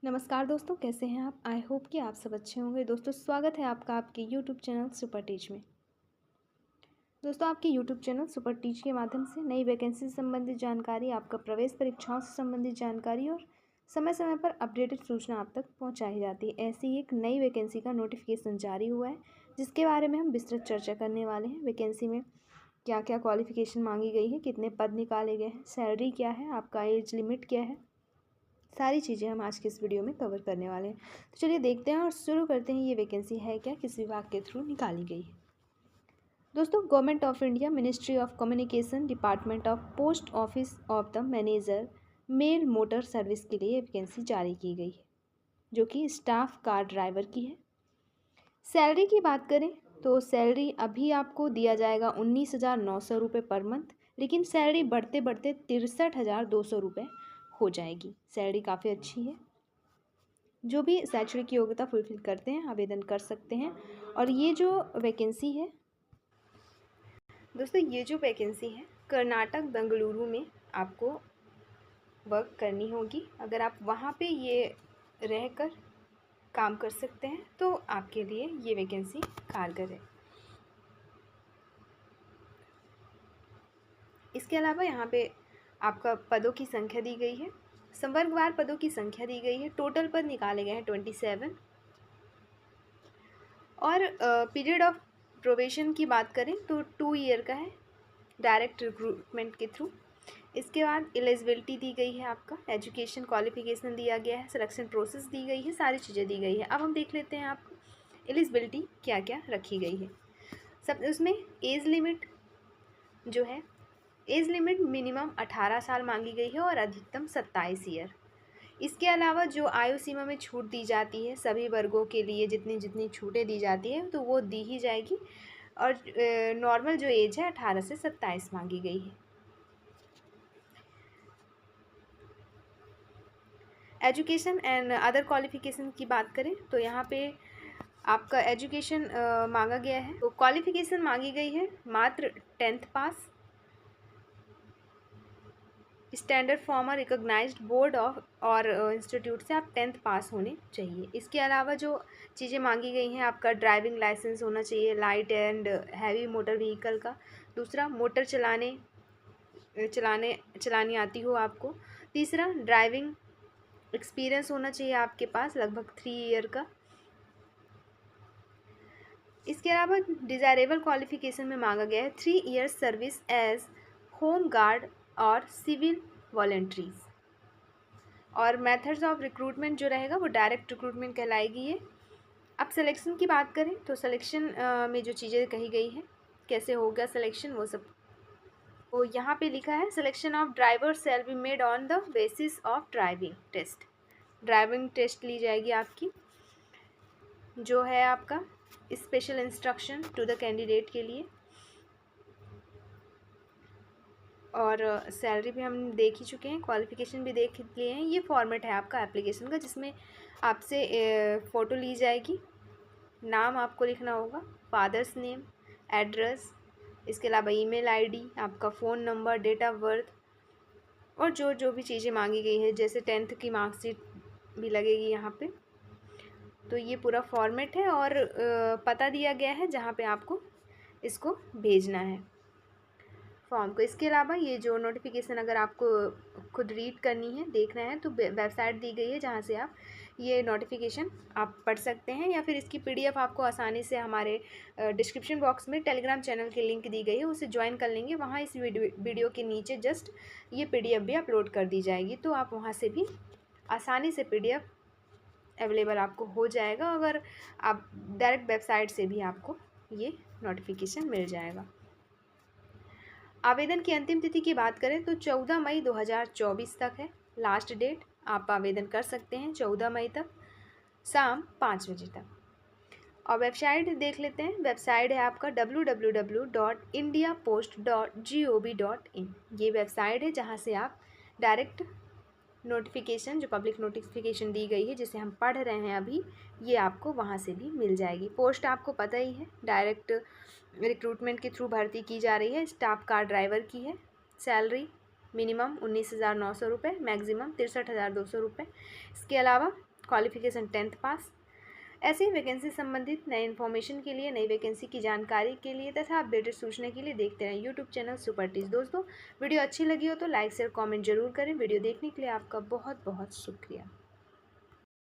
नमस्कार दोस्तों, कैसे हैं आप। आई होप कि आप सब अच्छे होंगे। दोस्तों, स्वागत है आपका आपके यूट्यूब चैनल सुपर टीच में। दोस्तों, आपके यूट्यूब चैनल सुपर टीच के माध्यम से नई वैकेंसी से संबंधित जानकारी, आपका प्रवेश परीक्षाओं से संबंधित जानकारी और समय समय पर अपडेटेड सूचना आप तक पहुंचाई जाती है। ऐसी ही एक नई वैकेंसी का नोटिफिकेशन जारी हुआ है, जिसके बारे में हम विस्तृत चर्चा करने वाले हैं। वैकेंसी में क्या क्या क्वालिफिकेशन मांगी गई है, कितने पद निकाले गए हैं, सैलरी क्या है, आपका एज लिमिट क्या है, सारी चीज़ें हम आज के इस वीडियो में कवर करने वाले हैं। तो चलिए देखते हैं और शुरू करते हैं। ये वैकेंसी है क्या, किस विभाग के थ्रू निकाली गई है। दोस्तों, government of India, ministry of communication, department of post office of the manager mail motor service के लिए वैकेंसी जारी की गई है, जो कि स्टाफ कार ड्राइवर की है। सैलरी की बात करें तो सैलरी अभी आपको दिया जाएगा 19,900 रुपये पर मंथ, लेकिन सैलरी बढ़ते बढ़ते 63,200 रुपये हो जाएगी। सैलरी काफ़ी अच्छी है। जो भी शैक्षणिक योग्यता फुलफिल करते हैं आवेदन कर सकते हैं। और ये जो वैकेंसी है दोस्तों, ये जो वैकेंसी है कर्नाटक बेंगलुरु में आपको वर्क करनी होगी। अगर आप वहाँ पे ये रहकर काम कर सकते हैं तो आपके लिए ये वैकेंसी कारगर है। इसके अलावा यहाँ पे आपका पदों की संख्या दी गई है, संवर्गवार पदों की संख्या दी गई है। टोटल पद निकाले गए हैं 27। और पीरियड ऑफ प्रोबेशन की बात करें तो 2 ईयर का है, डायरेक्ट रिक्रूटमेंट के थ्रू। इसके बाद एलिजिबिलिटी दी गई है, आपका एजुकेशन क्वालिफिकेशन दिया गया है, सिलेक्शन प्रोसेस दी गई है, सारी चीज़ें दी गई है। अब हम देख लेते हैं आपको एलिजिबिलिटी क्या क्या रखी गई है। सब उसमें एज लिमिट जो है, एज लिमिट मिनिमम 18 साल मांगी गई है और अधिकतम 27 ईयर। इसके अलावा जो आयु सीमा में छूट दी जाती है सभी वर्गों के लिए, जितनी जितनी छूटें दी जाती हैं तो वो दी ही जाएगी। और नॉर्मल जो एज है 18 से 27 मांगी गई है। एजुकेशन एंड अदर क्वालिफिकेशन की बात करें तो यहाँ पे आपका एजुकेशन मांगा गया है। तो क्वालिफिकेशन मांगी गई है मात्र 10th पास, स्टैंडर्ड फॉर्म और रिकॉग्नाइज्ड बोर्ड ऑफ और इंस्टीट्यूट से आप 10th पास होने चाहिए। इसके अलावा जो चीज़ें मांगी गई हैं, आपका ड्राइविंग लाइसेंस होना चाहिए light and heavy motor vehicle का। दूसरा, मोटर चलानी आती हो आपको। तीसरा, ड्राइविंग एक्सपीरियंस होना चाहिए आपके पास लगभग 3 ईयर का। इसके अलावा डिज़ायरेबल क्वालिफिकेशन में मांगा गया है 3 years service age home guard और सिविल वॉलंटरीज। और मेथड्स ऑफ रिक्रूटमेंट जो रहेगा वो डायरेक्ट रिक्रूटमेंट कहलाएगी ये। अब सिलेक्शन की बात करें तो सिलेक्शन में जो चीज़ें कही गई हैं, कैसे होगा सिलेक्शन, वो सब तो यहाँ पे लिखा है। Selection of driver shall be made on the basis of driving test. Driving test ली जाएगी आपकी, जो है आपका special instruction to the candidate के लिए। और सैलरी भी हम देख ही चुके हैं, क्वालिफिकेशन भी देख लिए हैं। ये फॉर्मेट है आपका एप्लीकेशन का, जिसमें आपसे फ़ोटो ली जाएगी, नाम आपको लिखना होगा, फादर्स नेम, एड्रेस, इसके अलावा ईमेल आईडी, आपका phone number, date of birth और जो जो भी चीज़ें मांगी गई है, जैसे 10th की मार्कशीट भी लगेगी यहाँ पे। तो ये पूरा फॉर्मेट है और पता दिया गया है जहाँ पे आपको इसको भेजना है फॉर्म को। इसके अलावा ये जो नोटिफिकेशन अगर आपको खुद रीड करनी है, देखना है, तो वेबसाइट दी गई है जहाँ से आप ये नोटिफिकेशन आप पढ़ सकते हैं, या फिर इसकी पीडीएफ आपको आसानी से हमारे डिस्क्रिप्शन बॉक्स में टेलीग्राम चैनल की लिंक दी गई है, उसे ज्वाइन कर लेंगे। वहाँ इस वीडियो के नीचे जस्ट ये पीडीएफ भी अपलोड कर दी जाएगी, तो आप वहाँ से भी आसानी से पीडीएफ अवेलेबल आपको हो जाएगा। अगर आप डायरेक्ट वेबसाइट से भी आपको ये नोटिफिकेशन मिल जाएगा। आवेदन की अंतिम तिथि की बात करें तो 14 मई 2024 तक है लास्ट डेट। आप आवेदन कर सकते हैं 14 मई तक शाम 5 बजे तक। और वेबसाइट देख लेते हैं। वेबसाइट है आपका www.indiapost.gov.in। ये वेबसाइट है जहाँ से आप डायरेक्ट नोटिफिकेशन, जो पब्लिक नोटिफिकेशन दी गई है जिसे हम पढ़ रहे हैं अभी, ये आपको वहाँ से भी मिल जाएगी। पोस्ट आपको पता ही है, डायरेक्ट रिक्रूटमेंट के थ्रू भर्ती की जा रही है, स्टाफ कार ड्राइवर की है। सैलरी मिनिमम 19,900 रुपये, मैक्सिमम 63,200 रुपये। इसके अलावा क्वालिफिकेशन 10th पास। ऐसे ही वैकेंसी संबंधित नए इन्फॉर्मेशन के लिए, नई वैकेंसी की जानकारी के लिए तथा अपडेटेड सूचना के लिए देखते रहें यूट्यूब चैनल सुपर टीच। दोस्तों वीडियो अच्छी लगी हो तो लाइक शेयर कमेंट जरूर करें। वीडियो देखने के लिए आपका बहुत बहुत शुक्रिया।